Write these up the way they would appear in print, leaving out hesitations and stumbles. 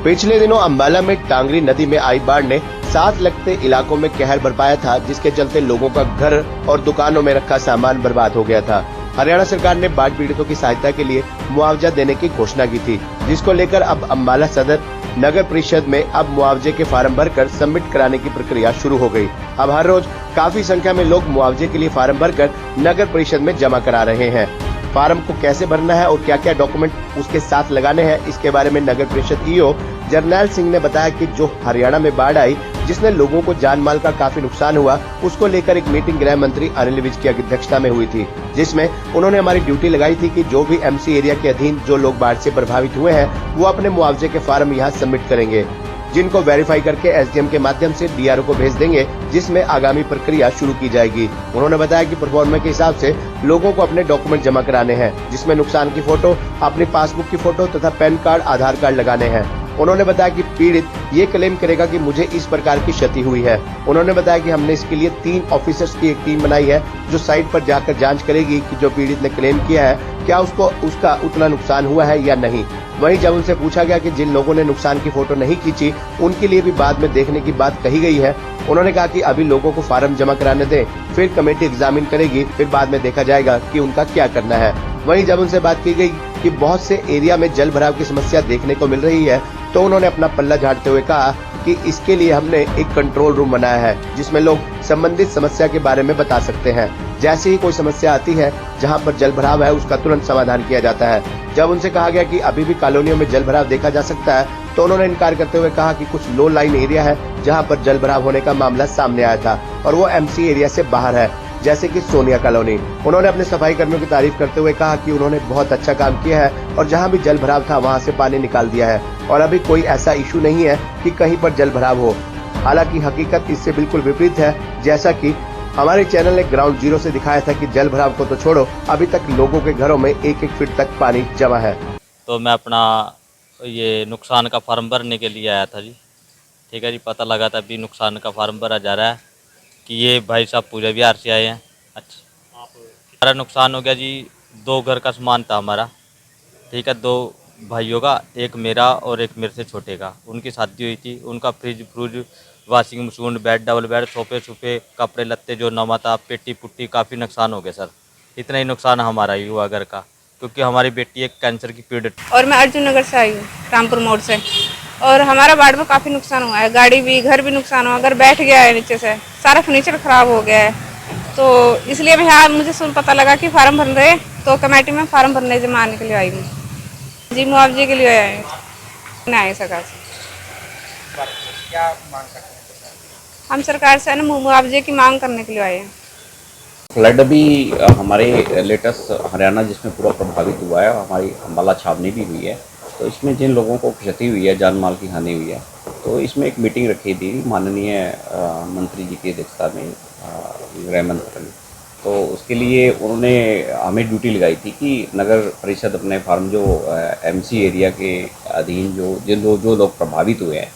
पिछले दिनों अंबाला में टांगरी नदी में आई बाढ़ ने साथ लगते इलाकों में कहर बरपाया था, जिसके चलते लोगों का घर और दुकानों में रखा सामान बर्बाद हो गया था। हरियाणा सरकार ने बाढ़ पीड़ितों की सहायता के लिए मुआवजा देने की घोषणा की थी, जिसको लेकर अब अंबाला सदर नगर परिषद में अब मुआवजे के फार्म भरकर सबमिट कराने की प्रक्रिया शुरू हो गई। अब हर रोज काफी संख्या में लोग मुआवजे के लिए फार्म भरकर नगर परिषद में जमा करा रहे हैं। फार्म को कैसे भरना है और क्या क्या डॉक्यूमेंट उसके साथ लगाने हैं, इसके बारे में नगर परिषद ईओ जरनैल सिंह ने बताया कि जो हरियाणा में बाढ़ आई, जिसने लोगों को जान माल का काफी नुकसान हुआ, उसको लेकर एक मीटिंग गृह मंत्री अनिल विज की अध्यक्षता में हुई थी, जिसमें उन्होंने हमारी ड्यूटी लगाई थी कि जो भी एमसी एरिया के अधीन जो लोग बाढ़ से प्रभावित हुए हैं, वो अपने मुआवजे के फार्म यहाँ सबमिट करेंगे, जिनको वेरीफाई करके एसडीएम के माध्यम से डीआरओ को भेज देंगे, जिसमें आगामी प्रक्रिया शुरू की जाएगी। उन्होंने बताया कि परफॉर्मा के हिसाब से लोगों को अपने डॉक्यूमेंट जमा कराने हैं, जिसमें नुकसान की फोटो, अपनी पासबुक की फोटो तथा पैन कार्ड, आधार कार्ड लगाने हैं। उन्होंने बताया कि पीड़ित ये क्लेम करेगा कि मुझे इस प्रकार की क्षति हुई है। उन्होंने बताया कि हमने इसके लिए 3 ऑफिसर्स की एक टीम बनाई है, जो साइट पर जाकर जांच करेगी कि जो पीड़ित ने क्लेम किया है, क्या उसका उतना नुकसान हुआ है या नहीं। वहीं जब उनसे पूछा गया कि जिन लोगों ने नुकसान की फोटो नहीं खींची, उनके लिए भी बाद में देखने की बात कही गई है। उन्होंने कहा कि अभी लोगों को फार्म जमा कराने दें, फिर कमेटी एग्जामिन करेगी, फिर बाद में देखा जाएगा कि उनका क्या करना है। वहीं जब उनसे बात की गई कि बहुत से एरिया में जल भराव की समस्या देखने को मिल रही है, तो उन्होंने अपना पल्ला झाड़ते हुए कहा कि इसके लिए हमने एक कंट्रोल रूम बनाया है, जिसमें लोग संबंधित समस्या के बारे में बता सकते हैं। जैसे ही कोई समस्या आती है जहां पर जल भराव है, उसका तुरंत समाधान किया जाता है। जब उनसे कहा गया कि अभी भी कॉलोनियों में जल भराव देखा जा सकता है, तो उन्होंने इनकार करते हुए कहा कि कुछ लो लाइन एरिया है जहां पर जल भराव होने का मामला सामने आया था, और वो एमसी एरिया से बाहर है, जैसे कि सोनिया कॉलोनी। उन्होंने अपने सफाई कर्मियों की तारीफ करते हुए कहा कि उन्होंने बहुत अच्छा काम किया है और जहां भी जल भराव था वहां से पानी निकाल दिया है, और अभी कोई ऐसा इशू नहीं है कि कहीं पर जल भराव हो। हालांकि हकीकत इससे बिल्कुल विपरीत है, जैसा कि हमारे चैनल ने ग्राउंड जीरो से दिखाया था कि जल भराव को तो छोड़ो, अभी तक लोगों के घरों में 1-1 फीट तक पानी जमा है। तो मैं अपना ये नुकसान का फार्म भरने के लिए आया था जी। ठीक है जी, पता लगा था अभी नुकसान का फार्म भरा जा रहा है कि ये भाई साहब पूरे बिहार से आए हैं। अच्छा, हमारा नुकसान हो गया जी, 2 घर का सामान था हमारा। ठीक है, 2 भाइयों का, एक मेरा और एक मेरे से छोटे का। उनकी शादी हुई थी, उनका fridge, washing machine, bed, double bed, सोफे, कपड़े लत्ते जो नवा था, पेटी पुट्टी, काफ़ी नुकसान हो गया सर। इतना ही नुकसान हमारा ही हुआ घर का, क्योंकि हमारी बेटी एक कैंसर की पीड़ित। और मैं अर्जुन नगर से आई हूँ, रामपुर मोड़ से, और हमारा बाढ़ में काफ़ी नुकसान हुआ है। गाड़ी भी, घर भी नुकसान हुआ, घर बैठ गया है, नीचे से सारा फर्नीचर खराब हो गया है। तो इसलिए भी यहाँ मुझे पता लगा कि फार्म भर रहे, तो कमेटी में फार्म भरने जमा आने के लिए आई हूँ जी। मुआवजे के लिए आए सरकार से। क्या मांग करते हैं? हम सरकार से ना मुआवजे की मांग करने के लिए आए हैं। फ्लड अभी हमारे लेटेस्ट हरियाणा जिसमें पूरा प्रभावित हुआ है, हमारी अम्बाला छावनी भी हुई है, तो इसमें जिन लोगों को क्षति हुई है, जान माल की हानि हुई है, तो इसमें एक मीटिंग रखी थी माननीय मंत्री जी की अध्यक्षता में, गृह मंत्री। तो उसके लिए उन्होंने हमें ड्यूटी लगाई थी कि नगर परिषद अपने फार्म जो एमसी एरिया के अधीन जो लोग प्रभावित हुए हैं,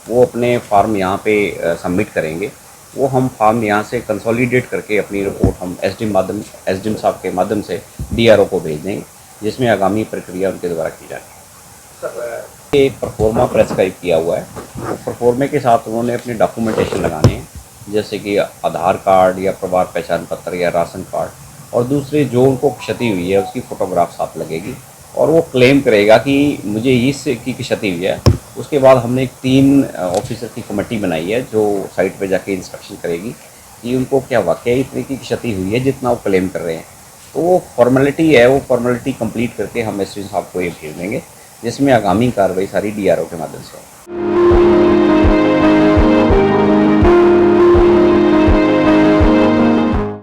वो अपने फार्म यहाँ पे सबमिट करेंगे। वो हम फार्म यहाँ से कंसोलिडेट करके अपनी रिपोर्ट हम एसडीएम साहब के माध्यम से डीआरओ को भेज देंगे, जिसमें आगामी प्रक्रिया उनके द्वारा की जाएगी। एक परफॉर्मा प्रेस्क्राइब किया हुआ है, तो परफॉर्मे के साथ उन्होंने अपने डॉक्यूमेंटेशन लगाने हैं, जैसे कि आधार कार्ड या परिवार पहचान पत्र या राशन कार्ड, और दूसरे जो उनको क्षति हुई है उसकी फ़ोटोग्राफ साथ लगेगी, और वो क्लेम करेगा कि मुझे इसकी क्षति हुई है। उसके बाद हमने एक 3 ऑफिसर की कमेटी बनाई है, जो साइट पे जाके इंस्पेक्शन करेगी कि उनको क्या वाकई इतनी की क्षति हुई है जितना वो क्लेम कर रहे हैं। तो वो फॉर्मेलिटी है, वो फॉर्मेलिटी कंप्लीट करके हम एसडीएम साहब को ये भेज देंगे, जिसमें आगामी कार्रवाई सारी डीआरओ के माध्यम से है।